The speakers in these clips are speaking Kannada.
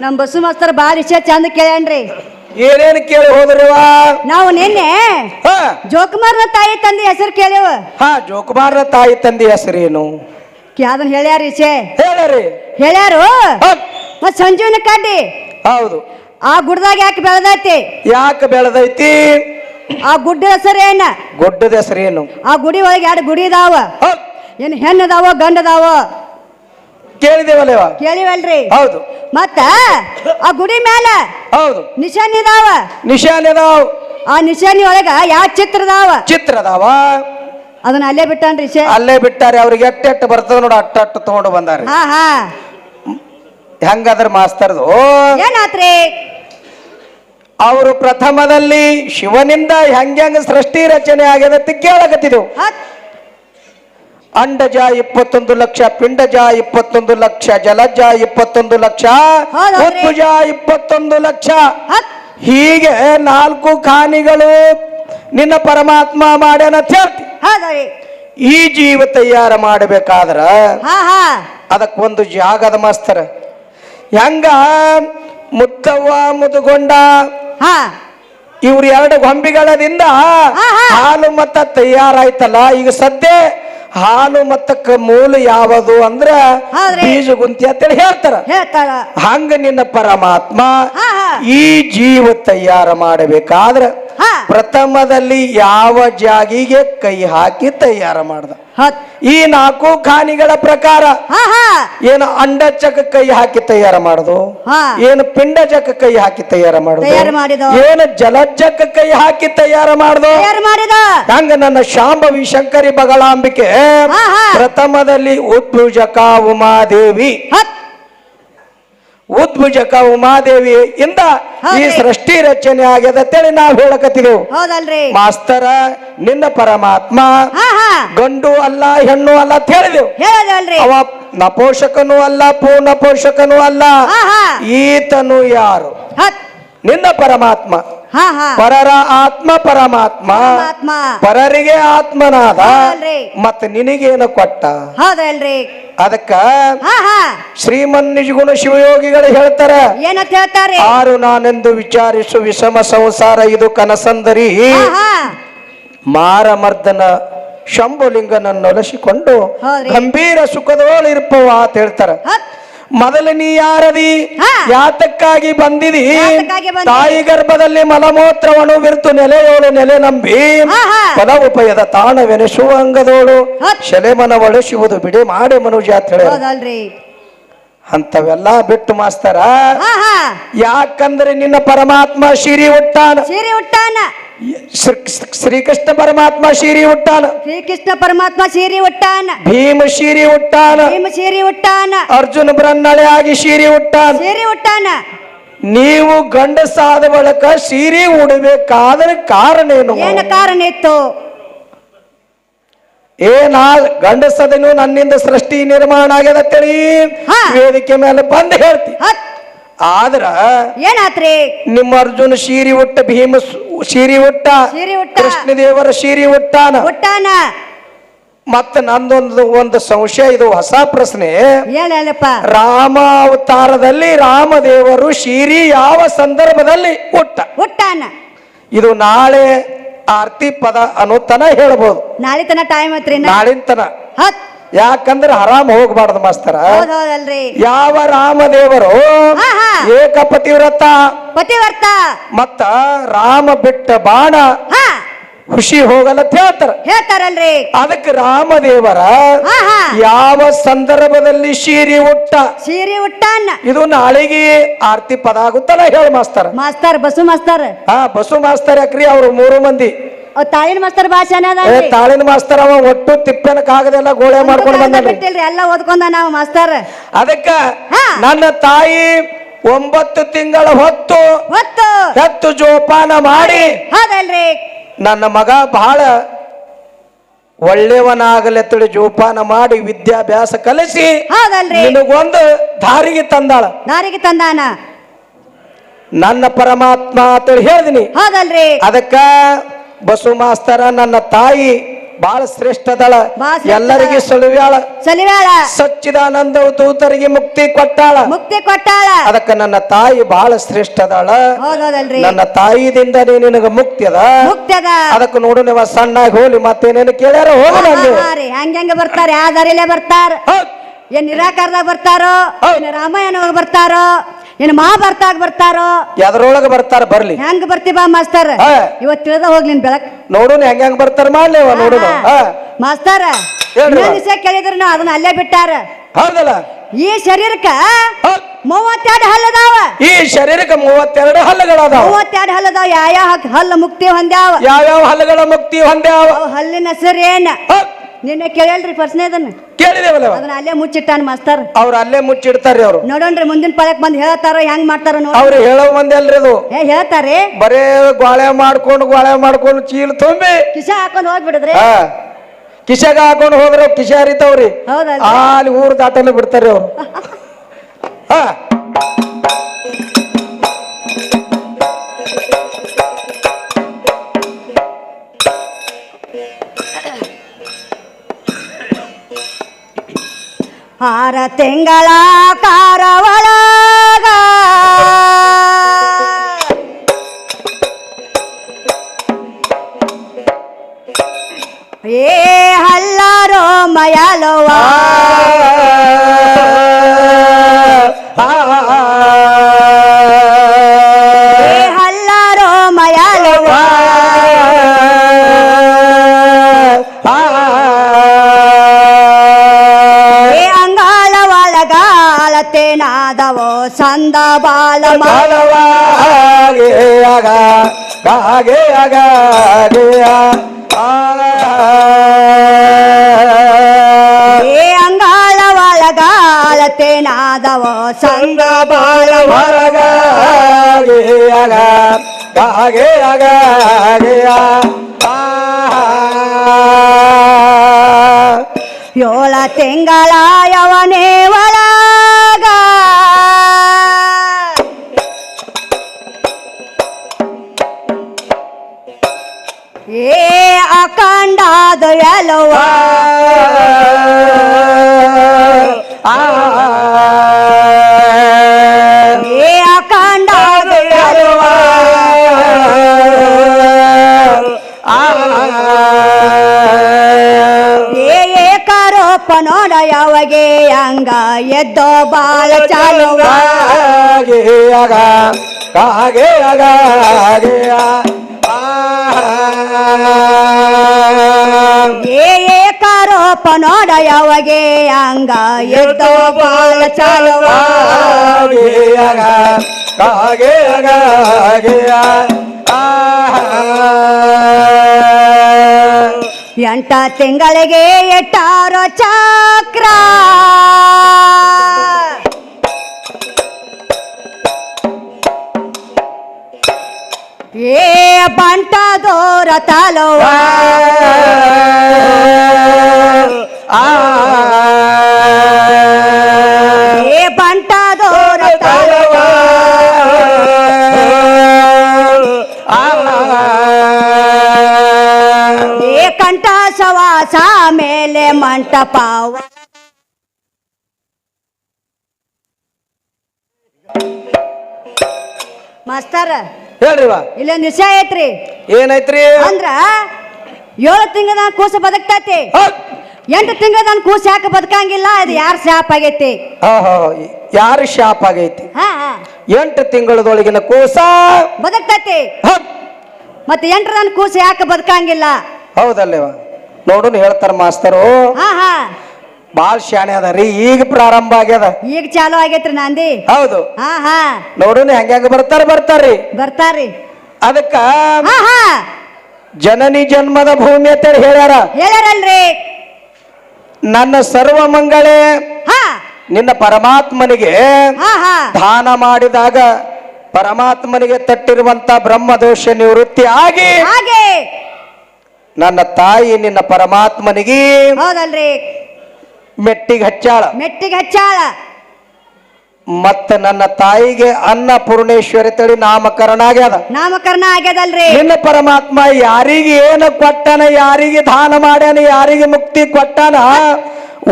ನಮ್ ಬಸ್ಸು ಮಾಸ್ತರ್ ಬಾಳ ವಿಷಯ ಚಂದ ಕೇಳ್ಯಾನ್ರಿ. ಏನೇನು ಕೇಳಿ ಹೋದ್ರಿವ? ನಾವು ನಿನ್ನೆ ಜೋಕುಮಾರ್ನ ತಾಯಿ ತಂದೆ ಹೆಸರು ಕೇಳೇವ. ಜೋಕುಮಾರ್ನ ತಾಯಿ ತಂದೆ ಹೆಸರೇನು ಅದನ್ನ ಹೇಳ್ಯಾರ ವಿಷಯ ಹೇಳ್ರಿ. ಹೇಳ್ಯಾರು. ಮತ್ ಸಂಜೀವನ ಕಡ್ಡಿ ಹೌದು, ಆ ಗುಡ್ಡದಾಗ ಯಾಕೆ ಬೆಳೆದೈತಿ? ಯಾಕೆ ಬೆಳೆದೈತಿ? ಆ ಗುಡ್ಡ ಹೆಸರೇನ? ಗುಡ್ಡದ ಹೆಸರೇನು? ಆ ಗುಡಿ ಒಳಗೆ 2 ಗುಡಿ ಇದಾವ. ಏನ್ ಹೆಣ್ಣದಾವ ಗಂಡದಾವ? ಕೇಳಿದೇವಲ್ಲೇವ? ಕೇಳಿವಲ್ರಿ. ಹೌದು. ಮತ್ತ ಆ ಗುಡಿ ಮ್ಯಾಲ ಹೌದು ನಿಶಾನಿ ಇದಾವ. ನಿಶಾನಿ ಅದಾವ. ಆ ನಿಶಾನಿ ಒಳಗ ಯಾವ ಚಿತ್ರದಾವ? ಚಿತ್ರದಾವ. ಅದನ್ನ ಅಲ್ಲೇ ಬಿಟ್ಟಾನ್ರಿ. ಅಲ್ಲೇ ಬಿಟ್ಟಾರೆ. ಅವ್ರಿಗೆ ಎಟ್ಟೆಟ್ಟು ಬರ್ತದ ನೋಡು, ಅಟ್ಟು ತಗೊಂಡು ಬಂದಾರ. ಹೆಂಗದ್ರ ಮಾಸ್ತರ್ದು ಏನಾತ್ರಿ? ಅವರು ಪ್ರಥಮದಲ್ಲಿ ಶಿವನಿಂದ ಹೆಂಗ ಸೃಷ್ಟಿ ರಚನೆ ಆಗ್ಯದ ಕೇಳಕತ್ತಿದ್ದೆವು. ಅಂಡಜ 21 ಲಕ್ಷ, ಪಿಂಡಜ 21 ಲಕ್ಷ, ಜಲಜ 21 ಲಕ್ಷ, ಉದ್ಭುಜ 21 ಲಕ್ಷ. ಹೀಗೆ 4 ಖಾನಿಗಳು ನಿನ್ನ ಪರಮಾತ್ಮ ಮಾಡ್ಯಾನ ಹೇಳ್ತಿ. ಈ ಜೀವ ತಯಾರ ಮಾಡಬೇಕಾದ್ರ ಅದಕ್ಕೊಂದು ಜಾಗದ ಮಾಸ್ತರ. ಹೆಂಗ ಮುತ್ತವ್ವ ಮುದುಗೊಂಡ ಇವ್ರು 2 ಗೊಂಬಿಗಳದಿಂದ ಹಾಲು ಮತ್ತ ತಯಾರಾಯ್ತಲ್ಲ. ಈಗ ಸದ್ಯ ಹಾಲು ಮತ್ತಕ್ಕ ಮೂಲ ಯಾವುದು ಅಂದ್ರ ಬೀಜ ಗುಂತಿ ಅಂತೇಳಿ ಹೇಳ್ತಾರ. ಹಂಗ ನಿನ್ನ ಪರಮಾತ್ಮ ಈ ಜೀವ ತಯಾರ ಮಾಡಬೇಕಾದ್ರ ಪ್ರಥಮದಲ್ಲಿ ಯಾವ ಜಾಗಿಗೆ ಕೈ ಹಾಕಿ ತಯಾರ ಮಾಡ್ದ? ಈ 4 ಖಾನಿಗಳ ಪ್ರಕಾರ ಏನು ಅಂಡಚಕ ಕೈ ಹಾಕಿ ತಯಾರ ಮಾಡುದು, ಏನು ಪಿಂಡಜಕ ಕೈ ಹಾಕಿ ತಯಾರ ಮಾಡುದು, ಏನು ಜಲಜಕ ಕೈ ಹಾಕಿ ತಯಾರ ಮಾಡುದು. ಹಂಗ ನನ್ನ ಶಾಂಭವಿ ಶಂಕರಿ ಬಗಳಾಂಬಿಕೆ ಪ್ರಥಮದಲ್ಲಿ ಉದ್ಭುಜಕ ಉಮಾದೇವಿ, ಉದ್ಭುಜಕ ಉಮಾದೇವಿ ಇಂದ ಈ ಸೃಷ್ಟಿ ರಚನೆ ಆಗ್ಯದತ್ತೇಳಿ ನಾವು ಹೇಳಕತ್ತಿದೆವು. ಮಾಸ್ತರ ನಿನ್ನ ಪರಮಾತ್ಮ ಗಂಡು ಅಲ್ಲ ಹೆಣ್ಣು ಅಲ್ಲ ಅಂತ ಹೇಳಿದೆವು. ಅವ ನಪೋಷಕನೂ ಅಲ್ಲ ಪೂರ್ಣಪೋಷಕನೂ ಅಲ್ಲ. ಈತನು ಯಾರು? ನಿನ್ನ ಪರಮಾತ್ಮ. ಪರರ ಆತ್ಮ ಪರಮಾತ್ಮ, ಪರರಿಗೆ ಆತ್ಮನಾದ. ಮತ್ತ ನಿನಗೇನು ಕೊಟ್ಟ? ಅದಕ್ಕ ಶ್ರೀಮನ್ ನಿಜಗುಣ ಶಿವಯೋಗಿಗಳು ಹೇಳ್ತಾರ, ಏನಂತ ಹೇಳ್ತಾರೆ? 6 ನಾನೆಂದು ವಿಚಾರಿಸು ವಿಷಮ ಸಂಸಾರ ಇದು ಕನಸಂದರಿ ಮಾರಮರ್ದನ ಶಂಭುಲಿಂಗನನ್ನೊಲಿಸಿಕೊಂಡು ಗಂಭೀರ ಸುಖದೊಳಿರ್ಪವ ಅಂತ ಹೇಳ್ತಾರ. ಮೊದಲು ನೀ ಯಾರದಿ? ಯಾತಕ್ಕಾಗಿ ಬಂದಿದಿ? ತಾಯಿ ಗರ್ಭದಲ್ಲಿ ಮಲಮೂತ್ರವನು ವಿರ್ತು ನೆಲೆಯೋಳು ನೆಲೆ ನಂಬಿ ಪದವುಪಯದ ತಾಣವೆನಿಸುವ ಅಂಗದೋಳು ಶಲೆಮನ ಒಳಿಸುವುದು ಬಿಡಿ ಮಾಡಿ ಮನುಜ ಅಂತ ಹೇಳಿ ಅಂತವೆಲ್ಲ ಬಿಟ್ಟು ಮಾಸ್ತರ. ಯಾಕಂದ್ರೆ ನಿನ್ನ ಪರಮಾತ್ಮ ಶಿರಿ ಹುಟ್ಟಾನ. ಶ್ರೀಕೃಷ್ಣ ಪರಮಾತ್ಮ ಶಿರಿ ಹುಟ್ಟಾನ. ಶ್ರೀಕೃಷ್ಣ ಪರಮಾತ್ಮ ಶಿರಿ ಹುಟ್ಟಾನ. ಭೀಮ ಶಿರಿ ಹುಟ್ಟಾನ. ಅರ್ಜುನ ಬ್ರಹ್ಮಳೆ ಆಗಿ ಶಿರಿ ಹುಟ್ಟಾನ. ನೀವು ಗಂಡಸಾದ ಬಳಕ ಸೀರೆ ಉಡಬೇಕಾದ್ರೆ ಕಾರಣ ಏನು? ಕಾರಣ ಇತ್ತು? ಗಂಡಸದನು ನನ್ನಿಂದ ಸೃಷ್ಟಿ ನಿರ್ಮಾಣ ಆಗ್ಯದ ತಿಳಿ ವೇದಿಕೆ ಮೇಲೆ ಬಂದು ಹೇಳ್ತಿ. ಆದ್ರ ಏನಾತ್ರಿ? ನಿಮ್ಮ ಅರ್ಜುನ ಶೀರಿ ಹುಟ್ಟ, ಭೀಮ ಶೀರಿ ಹುಟ್ಟ, ಕೃಷ್ಣ ದೇವರ ಶೀರಿ ಹುಟ್ಟಾನ. ಮತ್ತ ನಂದೊಂದು ಸಂಶಯ, ಇದು ಹೊಸ ಪ್ರಶ್ನೆ. ರಾಮ ಅವತಾರದಲ್ಲಿ ರಾಮದೇವರು ಶೀರಿ ಯಾವ ಸಂದರ್ಭದಲ್ಲಿ ಹುಟ್ಟಾನ? ಇದು ನಾಳೆ ಆರ್ತಿ ಪದ ಅನ್ನೋತನ ಹೇಳ್ಬೋದು. ನಾಳೆ ತನ ಟೈಮ್ ಐತ್ರಿ. ನಾಳಿನ ಯಾಕಂದ್ರೆ ಹರಾಮ್ ಹೋಗ್ಬಾರ್ದು ಮಾಸ್ತರ. ಯಾವ ರಾಮದೇವರು ಏಕ ಪತಿವ್ರತ ಮತ್ತ ರಾಮ ಬಿಟ್ಟ ಬಾಣ ಖುಷಿ ಹೋಗಲ್ಲ ಹೇಳ್ತಾರಲ್ರಿ. ಅದಕ್ಕೆ ರಾಮದೇವರ ಯಾವ ಸಂದರ್ಭದಲ್ಲಿ ಶೀರಿ ಹುಟ್ಟಾನ ಇದು ನಾಳೆಗೆ ಆರ್ತಿ ಪದ ಆಗುತ್ತಲ್ಲ ಹೇಳ ಮಾಸ್ತರ. ಬಸು ಮಾಸ್ತರ್. ಬಸು ಮಾಸ್ತರ್ ಯಾಕ್ರಿ? ಅವ್ರು 3 ಮಂದಿ. ತಾಳಿನ ಮಾಸ್ತರ್ ಭಾಷೆ ತಾಳಿನ ಮಾಸ್ತರ್ ಅವ ಒಟ್ಟು ತಿಪ್ಪನ ಕಾಗದೆಲ್ಲ ಗೋಳೆ ಮಾಡ್ಕೊಂಡು ಬಂದ್ರಿ. ಎಲ್ಲ ಓದ್ಕೊಂಡ ನಾವು ಮಾಸ್ತರ್. ಅದಕ್ಕ ನನ್ನ ತಾಯಿ 9 ತಿಂಗಳ ಹೊತ್ತು ಜೋಪಾನ ಮಾಡಿ ನನ್ನ ಮಗ ಬಹಳ ಒಳ್ಳೆಯವನಾಗಲೆತ್ತಡಿ ಜೋಪಾನ ಮಾಡಿ ವಿದ್ಯಾಭ್ಯಾಸ ಕಲಿಸಿ ನಿನಗೊಂದು ದಾರಿಗೆ ತಂದಾನ ನನ್ನ ಪರಮಾತ್ಮ ಅಂತ ಹೇಳಿದಿನಿ. ಅದಕ್ಕ ಬಸು ಮಾಸ್ತರ ನನ್ನ ತಾಯಿ ಬಹಳ ಶ್ರೇಷ್ಠದಳ ಬಾಳ ಶ್ರೇಷ್ಠ ಎಲ್ಲರಿಗೆ ಸಲುವ್ಯಾಳ ಸಲಿವಾಳ ಸಚ್ಚಿದಾನಂದ ದೂತರಿಗೆ ಮುಕ್ತಿ ಕೊಟ್ಟಾಳ ಮುಕ್ತಿ ಕೊಟ್ಟಾಳ ಅದಕ್ಕ ನನ್ನ ತಾಯಿ ಬಹಳ ಶ್ರೇಷ್ಠದಳ ಹೌದಲ್ರಿ ನನ್ನ ತಾಯಿದಿಂದ ನಿನಗ ಮುಕ್ತಿ ಅದ ಮುಕ್ತಿ ಅದ ಅದಕ್ಕೆ ನೋಡು ನೀವು ಸಣ್ಣಾಗಿ ಹೋಲಿ ಮತ್ತೇನೇನು ಕೇಳ್ಯಾರ ಹೋಗಲ್ಲ ಹೆಂಗ ಬರ್ತಾರ ಯಾವ ದಾರಿಲೇ ಬರ್ತಾರ ಏನ್ ನಿರಾಕಾರದಾಗ ಬರ್ತಾರೋ ಏನ್ ರಾಮಾಯಣ ಬರ್ತಾರೋ ಏನ್ ಮಹಾಭಾರತಾಗ ಬರ್ತಾರೋ ಎದ್ರೊಳಗ ಬರ್ತಾರ ಬರ್ಲಿ ಹೆಂಗ್ ಬರ್ತೀವ ಮಾಸ್ತರ್ ಇವತ್ ತಿಳಿದ ಹೋಗ್ಲಿ ಬೆಳಕ್ ನೋಡು ಹೆಂಗ್ ಬರ್ತಾರ ಮಾಡ್ಲೇವ ನೋಡು ಮಾಸ್ತರ ವಿಷಯ ಕೇಳಿದ್ರ ನಾವ್ ಅದನ್ನ ಅಲ್ಲೇ ಬಿಟ್ಟಾರ ಹೌದಲ್ಲ ಈ ಶರೀರಕ್ಕ 32 ಹಲ್ಲದಾವ ಈ ಶರೀರಕ್ಕೆ 32 ಹಲ್ಲುಗಳದಾವ 32 ಹಲ್ಲದಾವ ಯಾವ ಹಲ್ಲು ಮುಕ್ತಿ ಹೊಂದ್ಯಾವ ಯಾವ್ಯಾವ ಹಲ್ಲುಗಳ ಮುಕ್ತಿ ಹೊಂದ್ಯಾವ ಹಲ್ಲಿನ ಹೆಸರು ಏನ್ ನಿನ್ನೆ ಕೇಳಲ್ರಿ ಪ್ರಶ್ನೆದನ್ನ ಕೇಳಿದೇವಲ್ಲ ಅದನ್ನ ಅಲ್ಲೇ ಮುಚ್ಚಿಟ್ಟಾನ ಮಾಸ್ತರ್ ಅವ್ರ ಅಲ್ಲೇ ಮುಚ್ಚಿಡ್ತಾರ್ರಿ ಅವ್ರು ನೋಡೋಣ್ರಿ ಮುಂದಿನ ಪದಕ್ ಬಂದ್ ಹೇಳ್ತಾರ ಹೆಂಗ್ ಮಾಡ್ತಾರ ಅವ್ರು ಹೇಳೋ ಮಂದಿ ಅಲ್ರಿ ಅದು ಹೇಳ್ತಾರಿ ಬರೇ ಗೋಳೆ ಮಾಡ್ಕೊಂಡು ಚೀಲ ತುಂಬಿ ಕಿಶ ಹಾಕೊಂಡ್ ಹೋಗ್ಬಿಡಿದ್ರಿ ಕಿಶಾಗ ಹಾಕೊಂಡು ಹೋದ್ರೆ ಕಿಶ ಹರಿತಾವ್ರಿ ಹೌದಲ್ರಿ ಅಲ್ಲಿ ಊರ್ ದಾಟಲು ಬಿಡ್ತಾರ್ರಿ ಅವ್ರು ಆರ ತಿಂಗಳ ಕಾರ ಒಳಗ ಏ ಹಲ್ಲಾರೋ ಮಯಲವ ಏ ಹಲ್ಲಾರೋ ಮಯಲವ ನಾದವೋ ಸಂದ ಬಾಲ ಏ ಅಂಗಾಳ ಒಳಗಾಲತೆ ನಾದವೋ ಸಂದ ಬಾಲ ಏಳ ತಿಂಗಳ ಯವನೇ ಒಳಗ ಏ ಅಖಂಡಾದ ಎಲವ ಏ ಅಖಂಡಾದ ಎಲವ ನೋಡ ಯಾವಗೆ ಹಂಗ ಎದ್ದೋ ಬಾಳ ಚಾಲುವ ಏಕಾರೋಪ ನೋಡ ಯಾವಗೆ ಹಂಗ ಎದ್ದೋ ಬಾಳ ಚಾಲುವ ಎಂಟ ತಿಂಗಳಿಗೆ ಎಟ್ಟಾರೋ ಚಕ್ರ ಏ ಬಂಟ ದೋರ ತಾಲವ ಏ ಬಂಟ ದೋರ ತಾಲವ ಏ ಕಂಠ ಸವಾಸ ಮೇಲೆ ಮಂಟಪಾವ ಮಾಸ್ತರ ಹೇಳ್ರಿವಾ ಇಲ್ಲೊಂದು ವಿಷಯ ಐತ್ರಿ ಏನೈತ್ರಿ ಅಂದ್ರ 7 ತಿಂಗಳ ಕೂಸ ಬದುಕ್ತೈತಿ 8 ತಿಂಗಳ ಕೂಸ ಯಾಕೆ ಬದುಕಂಗಿಲ್ಲ ಇದು ಯಾರ ಶಾಪ್ ಆಗೈತಿ ಯಾರು ಶಾಪ್ ಆಗೈತಿ 8 ತಿಂಗಳದೊಳಗಿನ ಕೂಸ ಬದುಕ್ತೈತಿ ಮತ್ತೆ 8 ಕೂಸ ಯಾಕೆ ಬದುಕಂಗಿಲ್ಲ ಹೌದಲ್ಲೇವ ನೋಡು ಹೇಳ್ತಾರ ಮಾಸ್ತರು ಬಾಳ್ ಶಾಣೆ ಅದಾರಿ ಈಗ ಪ್ರಾರಂಭ ಆಗ್ಯದ ಈಗ ಚಾಲು ಆಗೈತ್ರಿ ನಂದಿ ಹೌದು ನೋಡು ಹೆಂಗ ಬರ್ತಾರ್ರಿ ಅದಕ್ಕ ಜನನಿ ಜನ್ಮದ ಭೂಮಿ ಅಂತ ಹೇಳ್ಯಾರಲ್ರಿ ನನ್ನ ಸರ್ವ ಮಂಗಳೇ ನಿನ್ನ ಪರಮಾತ್ಮನಿಗೆ ದಾನ ಮಾಡಿದಾಗ ಪರಮಾತ್ಮನಿಗೆ ತಟ್ಟಿರುವಂತ ಬ್ರಹ್ಮದೋಷ ನಿವೃತ್ತಿ ಆಗಿ ನನ್ನ ತಾಯಿ ನಿನ್ನ ಪರಮಾತ್ಮನಿಗೆ ಹೌದಲ್ರಿ ಮೆಟ್ಟಿಗೆ ಹಚ್ಚಾಳ ಮತ್ತ ನನ್ನ ತಾಯಿಗೆ ಅನ್ನಪೂರ್ಣೇಶ್ವರಿ ತಳಿ ನಾಮಕರಣ ಆಗ್ಯದ. ನಾಮಕರಣ ಆಗ್ಯದಲ್ರಿ. ನಿನ್ನ ಪರಮಾತ್ಮ ಯಾರಿಗೆ ಏನು ಕೊಟ್ಟನ, ಯಾರಿಗೆ ದಾನ ಮಾಡ್ಯಾನ, ಯಾರಿಗೆ ಮುಕ್ತಿ ಕೊಟ್ಟಾನ,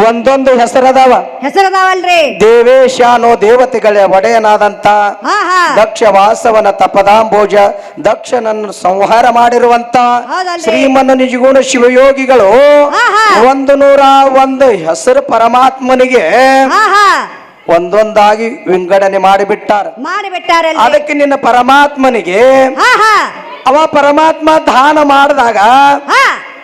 ಒಂದೊಂದು ಹೆಸರದಾವ. ಹೆಸರದಾವಲ್ರಿ. ದೇವೇಶ ಅನ್ನೋ ದೇವತೆಗಳ ಒಡೆಯನಾದಂತ ಹಾ ಹಾ ದಕ್ಷ ವಾಸವನ ತಪದಾಂಬೋಜ ದಕ್ಷನನ್ನು ಸಂಹಾರ ಮಾಡಿರುವಂತ ಹೌದಲ್ರಿ. ಶ್ರೀಮನ್ನ ನಿಜಗುಣ ಶಿವಯೋಗಿಗಳು ಹಾ ಹಾ 101 ಹೆಸರು ಪರಮಾತ್ಮನಿಗೆ ಹಾ ಹಾ ಒಂದೊಂದಾಗಿ ವಿಂಗಡಣೆ ಮಾಡಿಬಿಟ್ಟಾರ. ಮಾಡಿಬಿಟ್ಟಾರಲ್ರಿ. ಅದಕ್ಕೆ ನಿನ್ನ ಪರಮಾತ್ಮನಿಗೆ ಹಾ ಹಾ ಅವ ಪರಮಾತ್ಮ ದಾನ ಮಾಡಿದಾಗ ಹಾ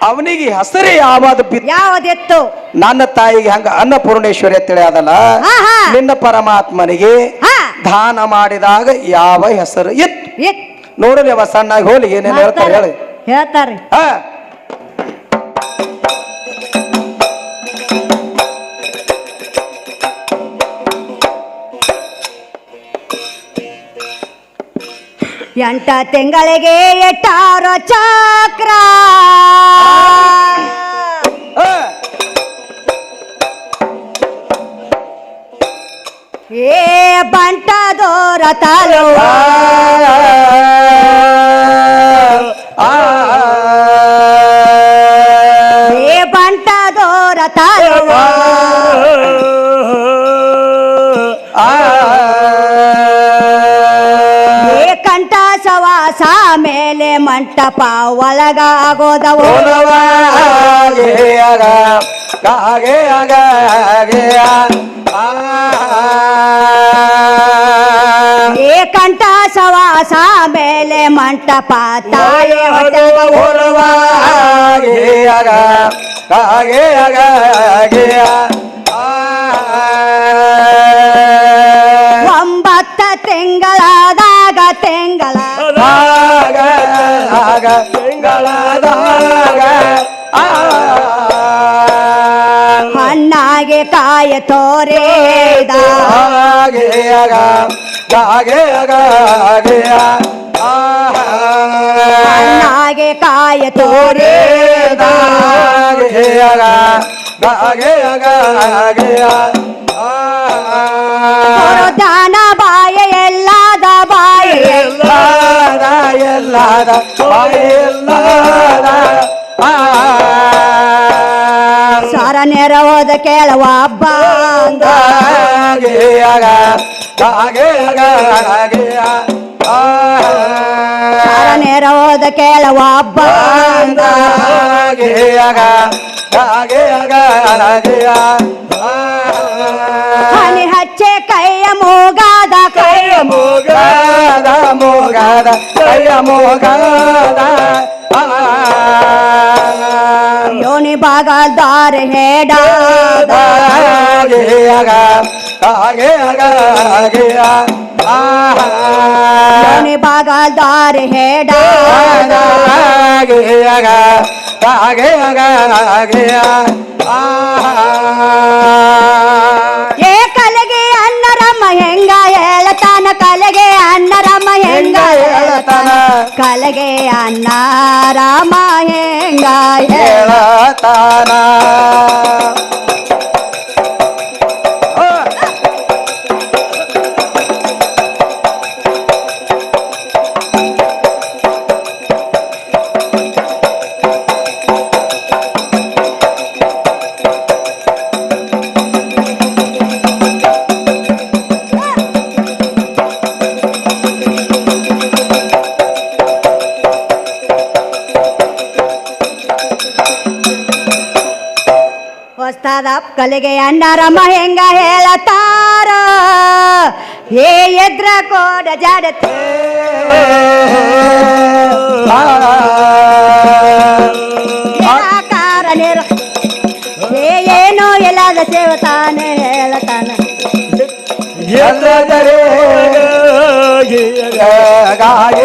ಅವನಿಗೆ ಹೆಸರೇ ಯಾವ್ದು ಬಿತ್ತು. ಯಾವದೆತ್ತು? ನನ್ನ ತಾಯಿಗೆ ಹಂಗ ಅನ್ನಪೂರ್ಣೇಶ್ವರಿ ಅಂತೇಳಿ ಅದಲ್ಲ, ಹಾ ಹಾ ನಿನ್ನ ಪರಮಾತ್ಮನಿಗೆ ಹಾ ದಾನ ಮಾಡಿದಾಗ ಯಾವ ಹೆಸರು ಇತ್ತು ಇತ್ ನೋಡಲಿ. ಅವ ಸಣ್ಣಾಗಿ ಹೋಲಿ ಏನೇನು ಹೇಳ್ತಾರೆ ಹೇಳಿ. ಹೇಳ್ತಾರ್ರಿ. ಹಾ ಎಂಟ ತಿಂಗಳಿಗೆ ಎಟ್ಟಾರೋ ಚಕ್ರ, ಹಾ. ಏ ಬಂಟದೋರ ತಾಲೂಕ, ಏ ಬಂಟದೋರ ತಾಲೂಕ, ಏ ಕಂಠ ಸವಾಸ ಮೇಲೆ ಮಂಟಪ ಒಳಗಾಗೋದವು, ಏ ಕಂಠ ಸವಾಸ ಮೇಲೆ ಮಂಟಪ ತಾಯಿ ಒಂಬತ್ತ ತಿಂಗಳಾದಾಗ ಹಣ್ಣಾಗೆ ಕಾಯ ತೋರೇದ, ಹಣ್ಣಾಗೆ ಕಾಯ ತೋರೇದ, ದಾನ ಬಾಯ ಎಲ್ಲಾದ ಬಾಯ ಸರ ನೆರವೋದ ಕೇಳುವ ಹಬ್ಬ ಸರ ನೆರವೋದ ಕೇಳುವ ಹಬ್ಬ ಹನಿ ಹಚ್ಚೆ ಕೈಯ ಮೂಗಾದ ಯೋನಿ ಬಾಗಲ್ದಾರ ಹೇಡಾದ ಯೋನಿ ಬಾಗಲ್ದಾರ ಹೇಡಾದ ಏ ಕಲೆಗೆ ಅನ್ನರಮ್ಮ ಹೆಂಗ ಹೇಳತಾನ, ಕಲೆಗೆ ಅನ್ನರಮ್ಮ ಹೆಂಗ ಹೇಳತಾನ, ಕಲೆಗೆ ಅನ್ನ ರಾಮ ಹೆಂಗ ಹೇಳತಾನ. ಹೊಸ್ತಾದ ಕಲೆಗೆ ಅಣ್ಣರಮ್ಮ ಹೆಂಗ ಹೇಳತಾರ, ಏ ಎದ್ರ ಕೋಡ ಜಾಡತ ಕಾರಣ ಏನೋ ಎಲ್ಲದ ಸೇವತಾನೆ ಹೇಳತಾನ, ಗಾಯ